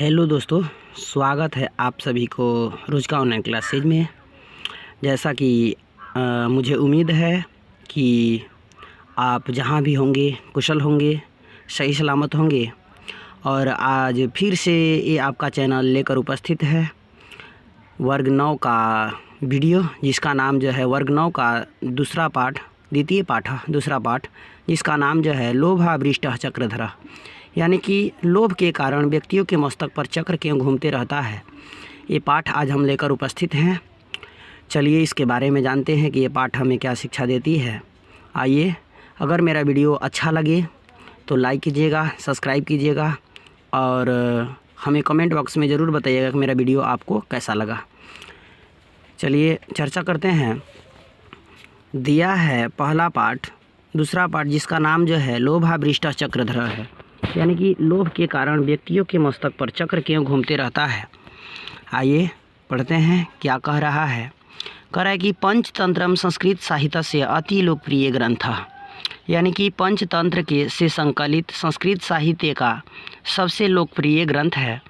Hello दोस्तों, स्वागत है आप सभी को रोज का ऑनलाइन क्लासेज में। जैसा कि मुझे उम्मीद है कि आप जहां भी होंगे कुशल होंगे, सही सलामत होंगे। और आज फिर से ये आपका चैनल लेकर उपस्थित है वर्ग 9 का वीडियो, जिसका नाम जो है वर्ग 9 का द्वितीय पाठ दूसरा पाठ, जिसका नाम जो है लोभावृष्टः चक्रधरः, यानी कि लोभ के कारण व्यक्तियों के मस्तक पर चक्र क्यों घूमते रहता है। ये पाठ आज हम लेकर उपस्थित हैं। चलिए इसके बारे में जानते हैं कि ये पाठ हमें क्या शिक्षा देती है। आइए, अगर मेरा वीडियो अच्छा लगे तो लाइक कीजिएगा, सब्सक्राइब कीजिएगा और हमें कमेंट बॉक्स में ज़रूर बताइएगा कि मेरा वीडियो आपको कैसा लगा। चलिए चर्चा करते हैं। दिया है पहला पाठ दूसरा पाठ, जिसका नाम जो है लोभावृष्टः चक्रधरः है, यानी कि लोभ के कारण व्यक्तियों के मस्तक पर चक्र क्यों घूमते रहता है। आइए पढ़ते हैं क्या कह रहा है। कह रहा है कि पंचतंत्रम संस्कृत साहित्य से अति लोकप्रिय ग्रंथ, यानी कि पंचतंत्र के से संकलित संस्कृत साहित्य का सबसे लोकप्रिय ग्रंथ है।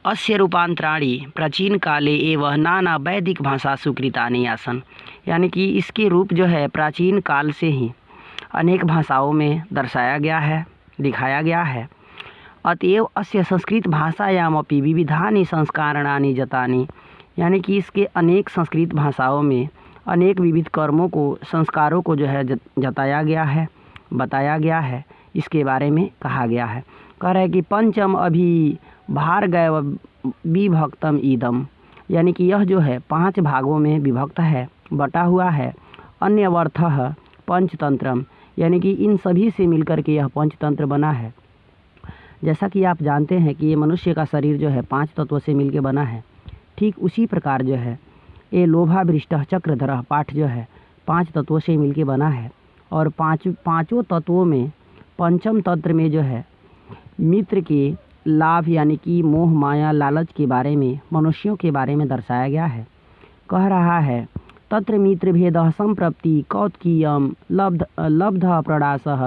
अस्य रूपांतराणि प्राचीन काले एवं नाना वैदिक भाषा सुकृतानि आसन, यानी कि इसके रूप जो है प्राचीन काल से ही अनेक भाषाओं में दर्शाया गया है, दिखाया गया है। अतएव अस्य संस्कृत भाषायामपि विविधानि संस्कारणानि जतानि, यानी कि इसके अनेक संस्कृत भाषाओं में अनेक विविध कर्मों को, संस्कारों को जो है जताया गया है, बताया गया है, इसके बारे में कहा गया है। कह रहा है कि पंचम अभी भार्गव विभक्तम इदम, यानी कि यह जो है 5 भागों में विभक्त है, बटा हुआ है। अन्यवर्थः पंचतंत्रम, यानी कि इन सभी से मिलकर के यह पंचतंत्र बना है। जैसा कि आप जानते हैं कि ये मनुष्य का शरीर जो है 5 तत्वों से मिलकर बना है, ठीक उसी प्रकार जो है ये लोभावृष्टः चक्रधरः पाठ जो है 5 तत्वों से मिलकर बना है। और पाँचों तत्वों में पंचम तंत्र में जो है मित्र के लाभ, यानी कि मोह माया लालच के बारे में, मनुष्यों के बारे में दर्शाया गया है। कह रहा है तत्र मित्र भेदः संप्रप्ति कौत्कीयम लब्ध प्रडासः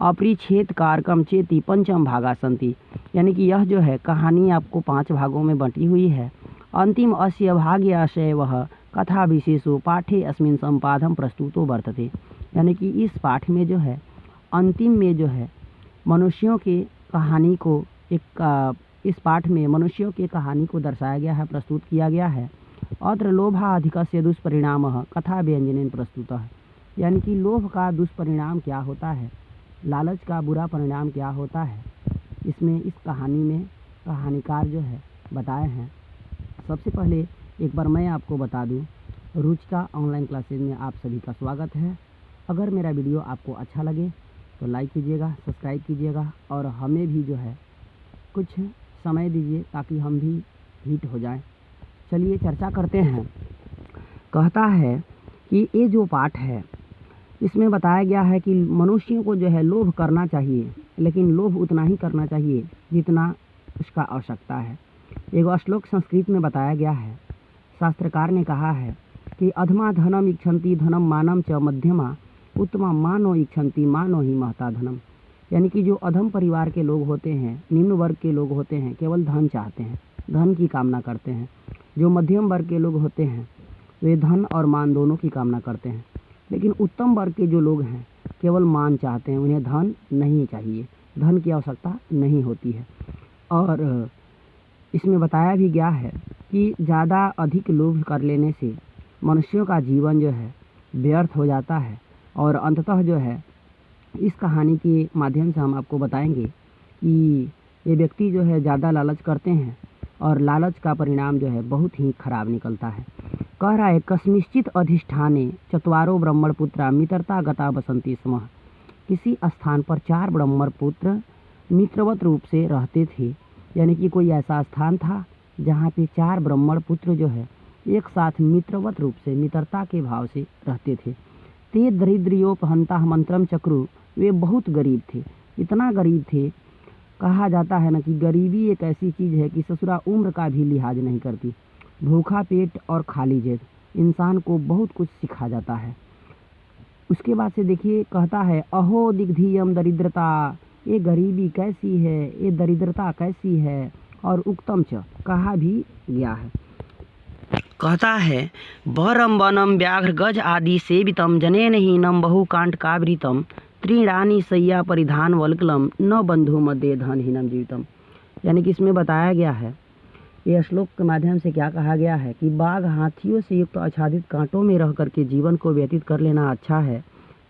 अपरिच्छेद कारकम चेति पंचम भागा सन्ति, यानी कि यह जो है कहानी आपको 5 भागों में बंटी हुई है। अंतिम अस्य भाग्याशय वह कथा विशेषो पाठे अस्मिन् संपादम प्रस्तुतो वर्तते, यानी कि इस पाठ में जो है अंतिम में जो है मनुष्यों के कहानी को इस पाठ में मनुष्यों के कहानी को दर्शाया गया है, प्रस्तुत किया गया है। अत्र लोभाधिकस्य दुष्परिणामः कथा व्यंजनेन प्रस्तुतः, यानी कि लोभ का दुष्परिणाम क्या होता है, लालच का बुरा परिणाम क्या होता है, इसमें इस कहानी में कहानीकार जो है बताए हैं। सबसे पहले एक बार मैं आपको बता दूं, रुचिका ऑनलाइन क्लासेज में आप सभी का स्वागत है। अगर मेरा वीडियो आपको अच्छा लगे तो लाइक कीजिएगा, सब्सक्राइब कीजिएगा और हमें भी जो है कुछ समय दीजिए ताकि हम भी हिट हो जाएं। चलिए चर्चा करते हैं। कहता है कि ये जो पाठ है इसमें बताया गया है कि मनुष्यों को जो है लोभ करना चाहिए, लेकिन लोभ उतना ही करना चाहिए जितना उसका आवश्यकता है। एक श्लोक संस्कृत में बताया गया है। शास्त्रकार ने कहा है कि अधमा धनम इच्छन्ति धनम मानम च मध्यमा उत्तमा मानो इच्छन्ति मानो ही महता धनम, यानी कि जो अधम परिवार के लोग होते हैं, निम्न वर्ग के लोग होते हैं, केवल धन चाहते हैं, धन की कामना करते हैं। जो मध्यम वर्ग के लोग होते हैं वे धन और मान दोनों की कामना करते हैं। लेकिन उत्तम वर्ग के जो लोग हैं केवल मान चाहते हैं, उन्हें धन नहीं चाहिए, धन की आवश्यकता नहीं होती है। और इसमें बताया भी गया है कि ज़्यादा अधिक लोभ कर लेने से मनुष्यों का जीवन जो है व्यर्थ हो जाता है। और अंततः जो है इस कहानी के माध्यम से हम आपको बताएंगे कि ये व्यक्ति जो है ज़्यादा लालच करते हैं और लालच का परिणाम जो है बहुत ही खराब निकलता है। कह रहा है कस्मिश्चित अधिष्ठाने चत्वारो ब्रह्मणपुत्रा मित्रता गता बसंती स्म, किसी स्थान पर 4 ब्रह्मणपुत्र मित्रवत रूप से रहते थे, यानी कि कोई ऐसा स्थान था जहाँ पे 4 ब्रह्मणपुत्र जो है एक साथ मित्रवत रूप से, मित्रता के भाव से रहते थे। ते दरिद्रियोपहंता मंत्रम चक्रु, वे बहुत गरीब थे, इतना गरीब थे, कहा जाता है ना कि गरीबी एक ऐसी चीज़ है कि ससुरा उम्र का भी लिहाज नहीं करती। भूखा पेट और खाली जेब इंसान को बहुत कुछ सिखा जाता है। उसके बाद से देखिए कहता है अहो दिग्धियम दरिद्रता, ये गरीबी कैसी है, ये दरिद्रता कैसी है। और उक्तम च कहा भी गया है। कहता है बरम वनम व्याघ्र गज आदि सेवितम जनेन हीनम बहुकांट कावृतम त्रीणानि शय्या परिधान वल्कलम न बंधु मध्य धनहीनम जीवितम। यानी कि इसमें बताया गया है, ये श्लोक के माध्यम से क्या कहा गया है कि बाघ हाथियों से युक्त आच्छादित कांटों में रह करके जीवन को व्यतीत कर लेना अच्छा है।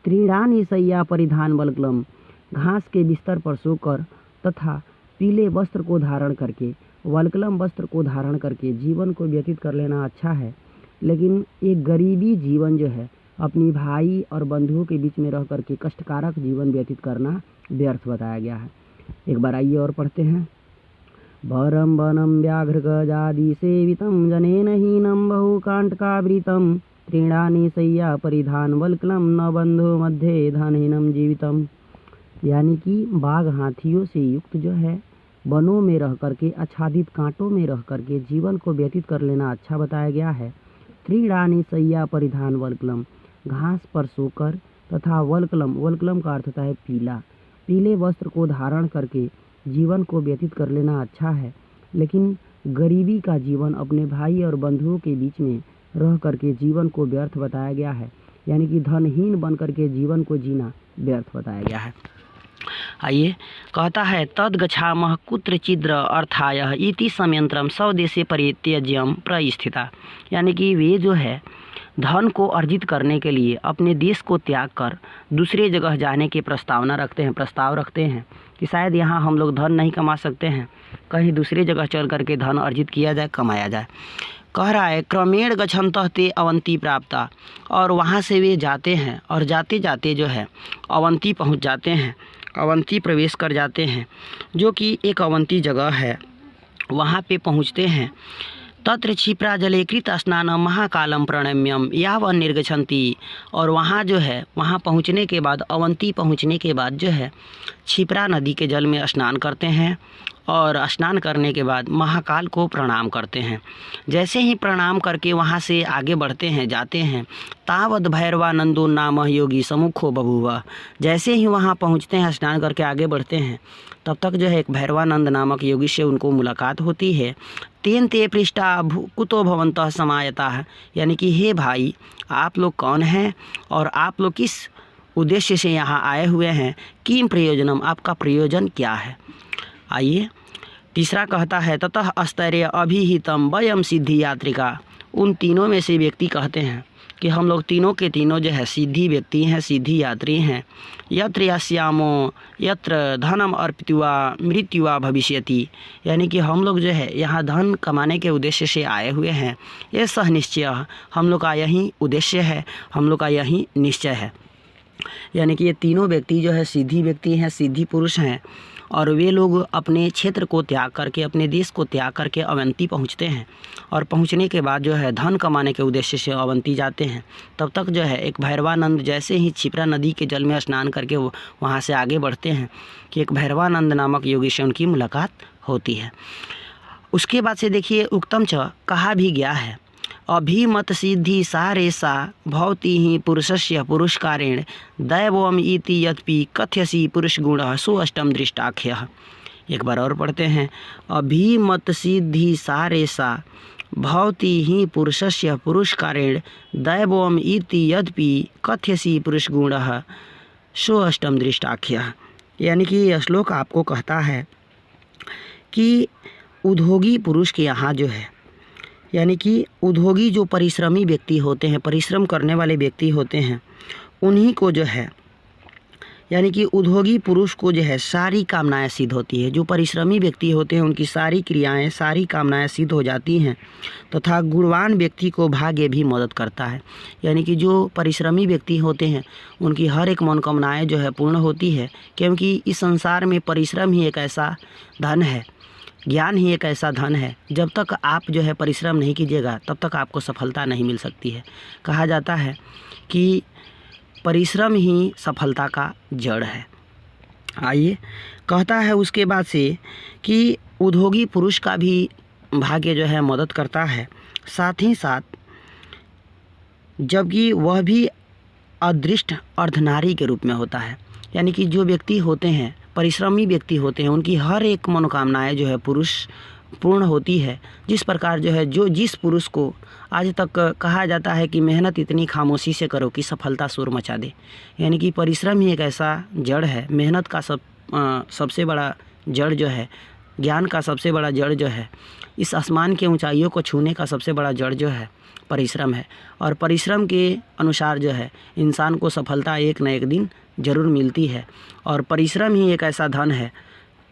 त्रीणानि शय्या परिधान वल्कलम, घास के बिस्तर पर सोकर तथा पीले वस्त्र को धारण करके, वल्कलम वस्त्र को धारण करके जीवन को व्यतीत कर लेना अच्छा है। लेकिन एक गरीबी जीवन जो है, अपनी भाई और बंधुओं के बीच में रह करके कष्टकारक जीवन व्यतीत करना व्यर्थ बताया गया है। एक बार आइए और पढ़ते हैं। भरम वनम व्याघ्र गजादि सेवितम जनेन हीनम बहुकांटकावृतम त्रीणानि शय्या परिधान वल्कलम न बंधु मध्य धनहीनम जीवितम। यानी कि बाघ हाथियों से युक्त जो है वनों में रह करके आच्छादित कांटों में रह करके जीवन को व्यतीत कर लेना अच्छा बताया गया है। त्रीणानि शय्या परिधान वल्कलम, घास पर सोकर तथा वल्कलम, वल्कलम का अर्थ होता है पीला, पीले वस्त्र को धारण करके जीवन को व्यतीत कर लेना अच्छा है। लेकिन गरीबी का जीवन अपने भाई और बंधुओं के बीच में रह करके जीवन को व्यर्थ बताया गया है। यानी कि धनहीन बन करके जीवन को जीना व्यर्थ बताया गया है। आइए, कहता है तद गच्छामः कुत्र चिद्र अर्थायः इति समयंत्रम स्वदेशे परित्यज्यम प्रस्थिता। यानी कि वे जो है धन को अर्जित करने के लिए अपने देश को त्याग कर दूसरे जगह जाने की प्रस्ताव रखते हैं कि शायद यहाँ हम लोग धन नहीं कमा सकते हैं, कहीं दूसरी जगह चल करके धन अर्जित किया जाए, कमाया जाए। कह रहा है क्रमेण गच्छन्तः ते अवंती प्राप्ता, और वहाँ से वे जाते हैं और जाते जाते जो है अवंती पहुँच जाते हैं, अवंती प्रवेश कर जाते हैं, जो कि एक अवंती जगह है। वहाँ पे पहुँचते हैं। तत्र क्षिप्रा जले कृत स्नान महाकालम प्रणम्यम यावन निर्गछन्ति। और वहाँ जो है, वहाँ पहुँचने के बाद, अवंती पहुँचने के बाद जो है क्षिप्रा नदी के जल में स्नान करते हैं और स्नान करने के बाद महाकाल को प्रणाम करते हैं। जैसे ही प्रणाम करके वहाँ से आगे बढ़ते हैं, जाते हैं, तावद भैरवानंदो नाम योगी सम्मुखो बभूव। जैसे ही वहाँ पहुँचते हैं, स्नान करके आगे बढ़ते हैं, तब तक जो है एक भैरवानंद नामक योगी से उनको मुलाकात होती है। तेन ते पृष्ठा कुतो भवन्तः समायताः। यानी कि हे भाई, आप लोग कौन हैं और आप लोग किस उद्देश्य से यहाँ आए हुए हैं, किम प्रयोजनम, आपका प्रयोजन क्या है। आइए, तीसरा कहता है ततः अस्तर्य अभिहितम वयम सिद्धि यात्रिका। उन तीनों में से व्यक्ति कहते हैं कि हम लोग तीनों के तीनों जो है सिद्धि व्यक्ति हैं, सिद्धि यात्री हैं। यत्र यास्यामो यत्र धनम अर्पित्वा मृत्युवा भविष्यति। यानी कि हम लोग जो है यहाँ धन कमाने के उद्देश्य से आए हुए हैं। ये सह निश्चय, हम लोग का यही उद्देश्य है, हम लोग का यही निश्चय है। यानी कि ये तीनों व्यक्ति जो है सिद्धि व्यक्ति हैं, सिद्धि पुरुष हैं, और वे लोग अपने क्षेत्र को त्याग करके, अपने देश को त्याग करके अवंती पहुंचते हैं। और पहुंचने के बाद जो है धन कमाने के उद्देश्य से अवंती जाते हैं। तब तक जो है एक भैरवानंद, जैसे ही क्षिप्रा नदी के जल में स्नान करके वो वहाँ से आगे बढ़ते हैं कि एक भैरवानंद नामक योगी से उनकी मुलाकात होती है। उसके बाद से देखिए उक्तम च कहा भी गया है अभिमत सिद्धि सारेसा भवति ही पुरुषस्य पुरुषकारेण दैवम इति यद्यपि कथ्यसि पुरुष गुण सो अष्टम दृष्टाख्यः। एक बार और पढ़ते हैं। अभिमत सिद्धि सारेसा भवति ही पुरुषस्य पुरुषकारेण दैवम इति यद्यपि कथ्यसि पुरुष गुण सो अष्टम दृष्टाख्यः। यानी कि यह श्लोक आपको कहता है कि उद्योगी पुरुष के यहाँ जो है, यानी कि उद्योगी जो परिश्रमी व्यक्ति होते हैं, परिश्रम करने वाले व्यक्ति होते हैं, उन्हीं को जो है, यानी कि उद्योगी पुरुष को जो है सारी कामनाएं सिद्ध होती है। जो परिश्रमी व्यक्ति होते हैं उनकी सारी क्रियाएं, सारी कामनाएं सिद्ध हो जाती हैं तथा गुणवान व्यक्ति को भाग्य भी मदद करता है। यानी कि जो परिश्रमी व्यक्ति होते हैं उनकी हर एक मनोकामनाएं जो है पूर्ण होती है, क्योंकि इस संसार में परिश्रम ही एक ऐसा धन है, ज्ञान ही एक ऐसा धन है, जब तक आप जो है परिश्रम नहीं कीजिएगा तब तक आपको सफलता नहीं मिल सकती है। कहा जाता है कि परिश्रम ही सफलता का जड़ है। आइए, कहता है उसके बाद से कि उद्योगी पुरुष का भी भाग्य जो है मदद करता है, साथ ही साथ जबकि वह भी अदृष्ट अर्धनारी के रूप में होता है। यानी कि जो व्यक्ति होते हैं, परिश्रमी व्यक्ति होते हैं, उनकी हर एक मनोकामनाएं जो है पुरुष पूर्ण होती है। जिस प्रकार जो है जिस पुरुष को आज तक कहा जाता है कि मेहनत इतनी खामोशी से करो कि सफलता शोर मचा दे, यानी कि परिश्रम ही एक ऐसा जड़ है, मेहनत का सबसे बड़ा जड़ जो है, ज्ञान का सबसे बड़ा जड़ जो है, इस आसमान के ऊंचाइयों को छूने का सबसे बड़ा जड़ जो है परिश्रम है। और परिश्रम के अनुसार जो है इंसान को सफलता एक न एक दिन ज़रूर मिलती है। और परिश्रम ही एक ऐसा धन है,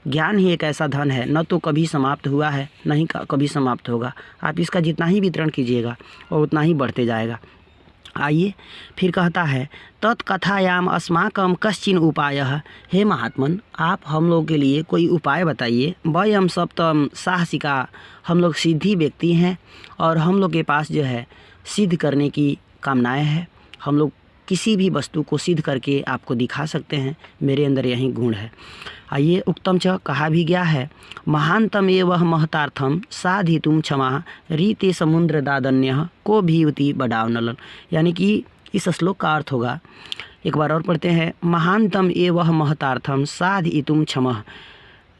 ज्ञान ही एक ऐसा धन है, न तो कभी समाप्त हुआ है न ही कभी समाप्त होगा। आप इसका जितना ही वितरण कीजिएगा और उतना ही बढ़ते जाएगा। आइए फिर कहता है तत्कथायाम अस्माकम कश्चिन उपायः। हे महात्मन, आप हम लोग के लिए कोई उपाय बताइए। वयम सप्तम साहसिका, हम लोग सिद्धि व्यक्ति हैं और हम लोग के पास जो है सिद्ध करने की कामनाएं हैं। हम लोग किसी भी वस्तु को सिद्ध करके आपको दिखा सकते हैं, मेरे अंदर यही गुण है। आइए उक्तम च, कहा भी गया है, महानतम एवं महतार्थम साधितुम क्षमा रीते समुद्र दादन्य को भीवती बडावनलन। यानी कि इस श्लोक का अर्थ होगा, एक बार और पढ़ते हैं, महानतम एवं महतार्थम साधितुम क्षमा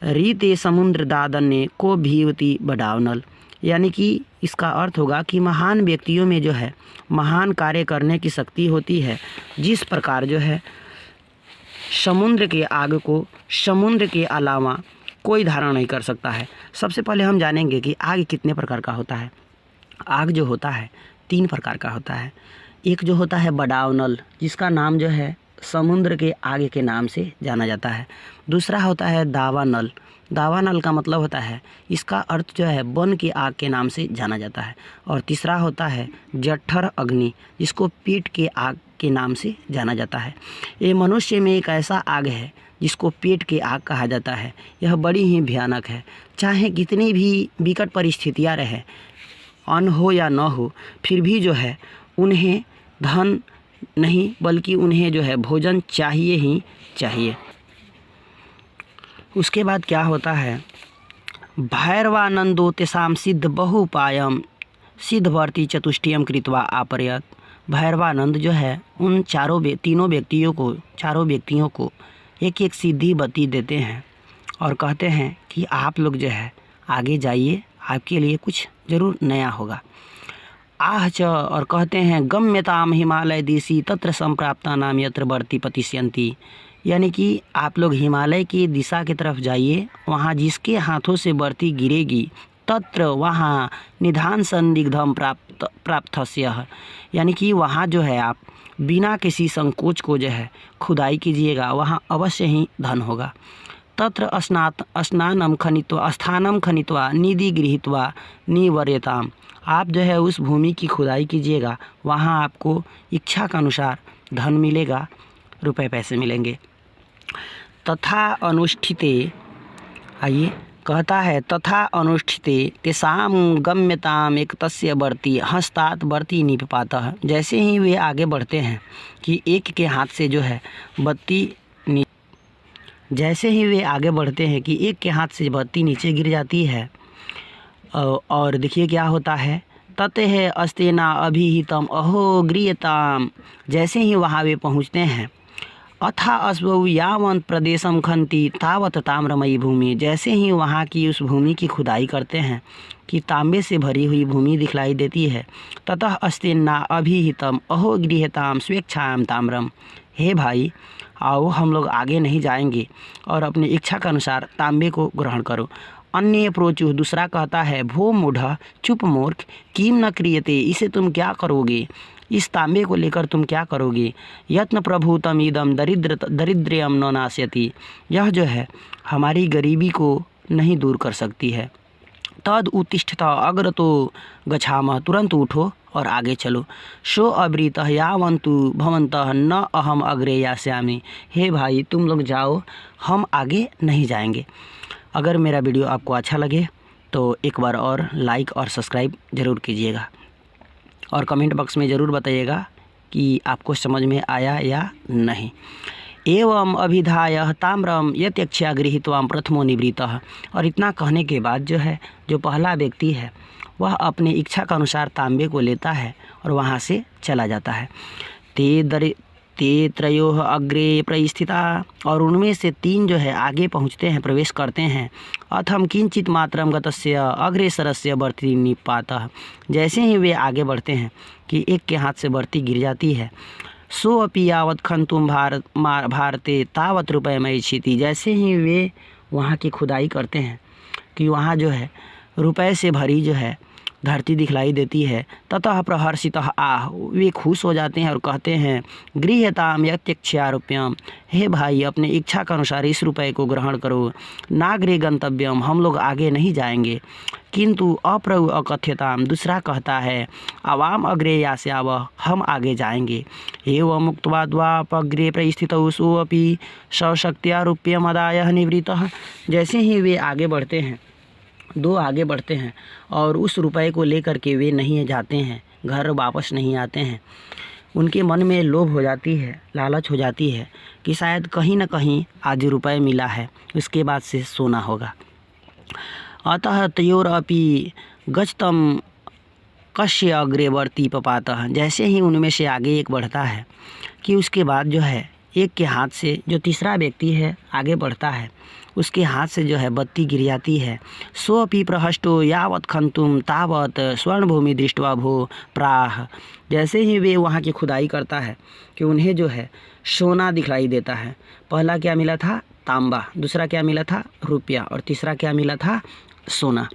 रीते समुद्र दादन्य को भीवती बडावनल। यानी कि इसका अर्थ होगा कि महान व्यक्तियों में जो है महान कार्य करने की शक्ति होती है। जिस प्रकार जो है समुद्र के आग को समुद्र के अलावा कोई धारण नहीं कर सकता है। सबसे पहले हम जानेंगे कि आग कितने प्रकार का होता है। आग जो होता है 3 प्रकार का होता है। एक जो होता है बडावनल, जिसका नाम जो है समुद्र के आग के नाम से जाना जाता है। दूसरा होता है दावानल, दावानल का मतलब होता है, इसका अर्थ जो है वन की आग के नाम से जाना जाता है। और तीसरा होता है जठर अग्नि, जिसको पेट के आग के नाम से जाना जाता है। ये मनुष्य में एक ऐसा आग है जिसको पेट के आग कहा जाता है। यह बड़ी ही भयानक है। चाहे कितनी भी विकट परिस्थितियाँ रहे, अन्न हो या न हो, फिर भी जो है उन्हें धन नहीं बल्कि उन्हें जो है भोजन चाहिए ही चाहिए। उसके बाद क्या होता है, भैरवानंदो तेषां सिद्ध बहुपायम सिद्धवर्ती चतुष्टयम कृत्वा आपरयत। भैरवानंद जो है उन चारों व्यक्तियों को एक एक सिद्धि बत्ती देते हैं और कहते हैं कि आप लोग जो है आगे जाइए, आपके लिए कुछ ज़रूर नया होगा। आह च, और कहते हैं गम्यताम हिमालय दिशि तत्र संप्राप्ता नाम यत्र वर्ती पतिष्यन्ति। यानी कि आप लोग हिमालय की दिशा की तरफ जाइए, वहाँ जिसके हाथों से बर्ती गिरेगी तत्र वहाँ निधान संदिग्धम प्राप्तस्य। यानी कि वहाँ जो है आप बिना किसी संकोच को जो है खुदाई कीजिएगा, वहाँ अवश्य ही धन होगा। तत्र स्नानम खनित्वा स्थानम खनित्वा निधि गृहीत्वा निवर्यताम। आप जो है उस भूमि की खुदाई कीजिएगा, वहाँ आपको इच्छा के अनुसार धन मिलेगा, रुपए पैसे मिलेंगे। तथा अनुष्ठिते, आइए कहता है तथा अनुष्ठिते तेषां गम्यताम एक तस्य बढ़ती हस्तात बढ़ती निपातः। जैसे ही वे आगे बढ़ते हैं कि एक के हाथ से जो है बत्ती नीचे गिर जाती है। और देखिए क्या होता है, ततः अस्तेना अभिहितम अहो गृह्यताम। जैसे ही वहाँ वे पहुँचते हैं, अथा अस्वौ यावंत प्रदेशम खंति तावत ताम्रमयी भूमि। जैसे ही वहाँ की उस भूमि की खुदाई करते हैं कि तांबे से भरी हुई भूमि दिखलाई देती है। ततः अस्तेना अभिहितम अहो गृह्यताम स्वेच्छायाम ताम्रम। हे भाई, आओ हम लोग आगे नहीं जाएंगे और अपनी इच्छा के अनुसार तांबे को ग्रहण करो। अन्य प्रोचु, दूसरा कहता है भो मूढ़ चुप मूर्ख, किम न क्रियते, इसे तुम क्या करोगे, इस तांबे को लेकर तुम क्या करोगे। यत्न प्रभु तम इदम दरिद्र्यम न नास्यति। यह जो है हमारी गरीबी को नहीं दूर कर सकती है। तद उत्तिष्ठता अग्रतो गच्छामः, तुरंत उठो और आगे चलो। शो अब्रीतः यावन्तु भवन्तः न अहम अग्रे यास्यामि। हे भाई, तुम लोग जाओ, हम आगे नहीं जाएंगे। अगर मेरा वीडियो आपको अच्छा लगे तो एक बार और लाइक और सब्सक्राइब ज़रूर कीजिएगा और कमेंट बॉक्स में ज़रूर बताइएगा कि आपको समझ में आया या नहीं। एवं अभिधाय ताम्रम यत्यक्षा गृहीत्वा प्रथमो निवृत्तः। और इतना कहने के बाद जो है जो पहला व्यक्ति है वह अपनी इच्छा के अनुसार तांबे को लेता है और वहाँ से चला जाता है। ते त्रयोः अग्रे प्रस्थिता, और उनमें से 3 जो है आगे पहुँचते हैं, प्रवेश करते हैं। अथम किंचित मात्रम गतस्य अग्रेसरस्य वर्ती निपातः, जैसे ही वे आगे बढ़ते हैं कि एक के हाथ से वर्ती गिर जाती है। सो अपि यावत् खंतुम भारते तावत् रुपयमयी क्षिति, जैसे ही वे वहाँ की खुदाई करते हैं कि वहाँ जो है रुपए से भरी जो है धरती दिखलाई देती है। ततः प्रहर्षितः आह, वे खुश हो जाते हैं और कहते हैं गृह्यताम यत्यक्ष्या रुपयम, हे भाई अपने इच्छा के अनुसार इस रुपए को ग्रहण करो। नागरे गंतव्यम, हम लोग आगे नहीं जाएंगे। किंतु अप्रभु अकथ्यताम, दूसरा कहता है आवाम अग्रे यास्याव, हम आगे जाएंगे। एवं मुक्त्वा द्वापग्रे प्रस्थितौ सोऽपि सशक्त्या रुपयमदाय निवृत्तः, जैसे ही वे आगे बढ़ते हैं, 2 आगे बढ़ते हैं और उस रुपए को लेकर के वे नहीं जाते हैं, घर वापस नहीं आते हैं। उनके मन में लोभ हो जाती है, लालच हो जाती है कि शायद कहीं न कहीं आज रुपए मिला है, उसके बाद से सोना होगा। अतः तयोरपि गच्छतम कस्य अग्रे वर्ती पपातः, जैसे ही उनमें से आगे एक बढ़ता है कि उसके बाद जो है एक के हाथ से, जो तीसरा व्यक्ति है आगे बढ़ता है, उसके हाथ से जो है बत्ती गिर जाती है। सोऽपि प्रहष्टो यावत् खंतुम तावत् स्वर्णभूमि दृष्ट्वा भो प्राह, जैसे ही वे वहाँ की खुदाई करता है कि उन्हें जो है सोना दिखलाई देता है। पहला क्या मिला था? तांबा, दूसरा क्या मिला था? रुपया, और तीसरा क्या मिला था? सोना।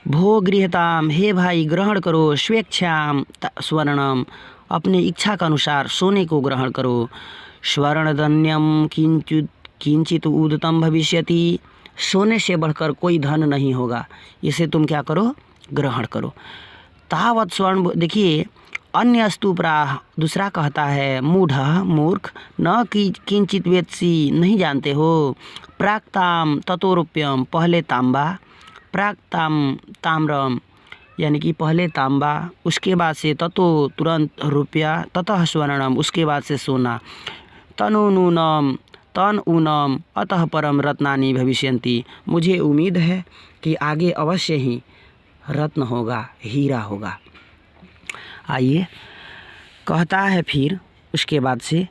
भो गृहताम, हे भाई ग्रहण करो। स्वेच्छाम स्वर्णम, अपने इच्छा के अनुसार सोने को ग्रहण करो। स्वर्णधन्यम किंचित उदतम भविष्यति, सोने से बढ़कर कोई धन नहीं होगा, इसे तुम क्या करो? ग्रहण करो। तावत् स्वर्ण, देखिए अन्यस्तु प्राह, दूसरा कहता है मूढ़ मूर्ख, न कि किंचित वेत्सी, नहीं जानते हो। प्राक्ताम ततो रुपयम, पहले तांबा, प्राक्ताम ताम्रम, यानी कि पहले तांबा, उसके बाद से ततो तुरंत रुपया, ततः स्वर्णम, उसके बाद से सोना। तनूनम तन ऊनम अतः परम रत्नानि भविष्यन्ति, मुझे उम्मीद है कि आगे अवश्य ही रत्न होगा, हीरा होगा। आइए कहता है फिर उसके बाद से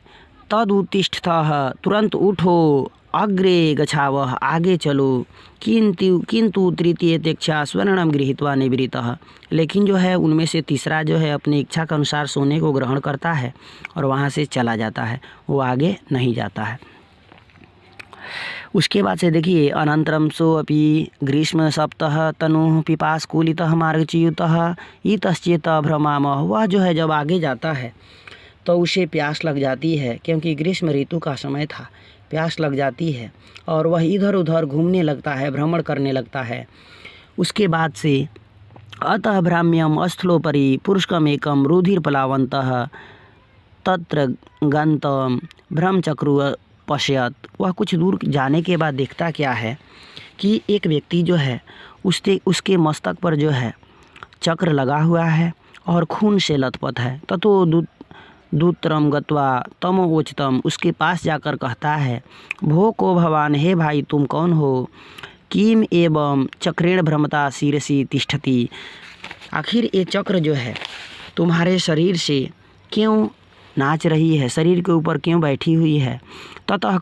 तदुत्तिष्ठतः, तुरंत उठो। अग्रे गच्छावः, आगे चलो। किंतु तृतीयेच्छा स्वर्णम गृहीत्वा निवृत्तः, लेकिन जो है उनमें से तीसरा जो है अपनी इच्छा के अनुसार सोने को ग्रहण करता है और वहाँ से चला जाता है, वो आगे नहीं जाता है। उसके बाद से देखिए अनंतरम सोऽपि ग्रीष्म सप्तः तनु पिपास्कुलितः मार्गच्युतः इतश्चेत भ्रमामः, वह जो है जब आगे जाता है तो उसे प्यास लग जाती है, क्योंकि ग्रीष्म ऋतु का समय था, प्यास लग जाती है और वह इधर उधर घूमने लगता है, भ्रमण करने लगता है। उसके बाद से अतः भ्राम्यम अस्थलोपरि पुरुषकमेकम रुधिरप्लावन्तः तत्र गन्तम ब्रह्मचक्रु पश्यत, वह कुछ दूर जाने के बाद देखता क्या है कि एक व्यक्ति जो है उसके मस्तक पर जो है चक्र लगा हुआ है और खून से लथपथ है। ततो दूतरम गत्वा तमोवोचतम, उसके पास जाकर कहता है भो को भवान, हे भाई तुम कौन हो। किम एवं चक्रेण भ्रमता शिरसि तिष्ठति, आखिर ये चक्र जो है तुम्हारे शरीर से क्यों नाच रही है, शरीर के ऊपर क्यों बैठी हुई है। ततः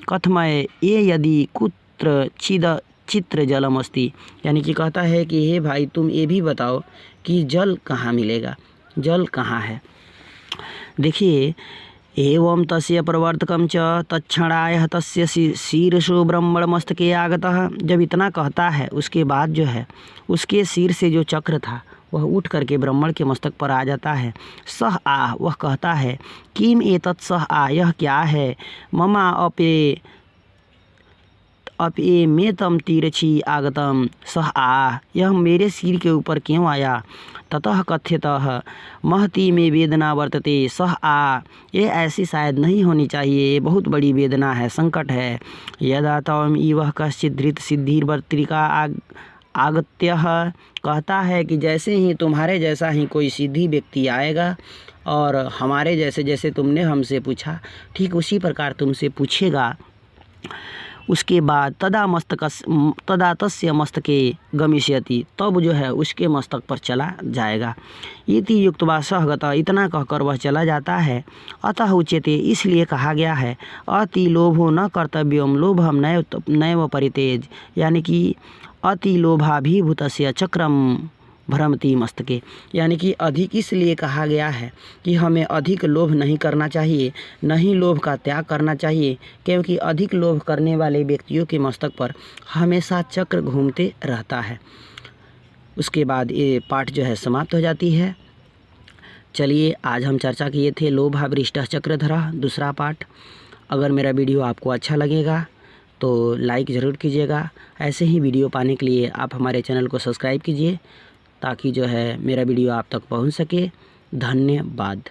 कथमय ये यदि कुत्र चित्र जलम अस्ति, यानी कि कहता है कि हे भाई तुम ये भी बताओ कि जल कहाँ मिलेगा, जल कहाँ है। देखिए एवं तस्य प्रवर्तकम च तत्क्षणाय तस्य शीर्षो ब्रह्मण मस्तके आगतः, जब इतना कहता है उसके बाद जो है उसके सिर से जो चक्र था वह उठ करके ब्राह्मण के मस्तक पर आ जाता है। सह आ, वह कहता है किम एतत् सह आ, यह क्या है। ममा अपे में तम तिरछी आगतम सह आ, यह मेरे सिर के ऊपर क्यों आया। ततः कथ्यतः महती में वेदना वर्तते सह आ, ये ऐसी शायद नहीं होनी चाहिए, ये बहुत बड़ी वेदना है, संकट है। यदा तम इवह कश्चित धृत सिद्धिर्वर्तिका आगत्य, कहता है कि जैसे ही तुम्हारे जैसा ही कोई सिद्धि व्यक्ति आएगा और हमारे जैसे, जैसे तुमने हमसे पूछा ठीक उसी प्रकार तुमसे पूछेगा। उसके बाद तदा तस्य मस्तके गमिष्यति, तब जो है उसके मस्तक पर चला जाएगा। इति युक्त्वा सः गतः, इतना कहकर वह चला जाता है। अतः उच्यते, इसलिए कहा गया है, अति लोभो न कर्तव्यम लोभम नैव परितेज, यानी कि अति लोभाभिभूतस्य चक्रम भ्रमति मस्तके, यानी कि अधिक इसलिए कहा गया है कि हमें अधिक लोभ नहीं करना चाहिए, नहीं लोभ का त्याग करना चाहिए, क्योंकि अधिक लोभ करने वाले व्यक्तियों के मस्तक पर हमेशा चक्र घूमते रहता है। उसके बाद ये पाठ जो है समाप्त हो जाती है। चलिए, आज हम चर्चा किए थे लोभावृष्टः चक्रधरः, दूसरा पाठ। अगर मेरा वीडियो आपको अच्छा लगेगा तो लाइक ज़रूर कीजिएगा। ऐसे ही वीडियो पाने के लिए आप हमारे चैनल को सब्सक्राइब कीजिए, ताकि जो है मेरा वीडियो आप तक पहुंच सके। धन्यवाद।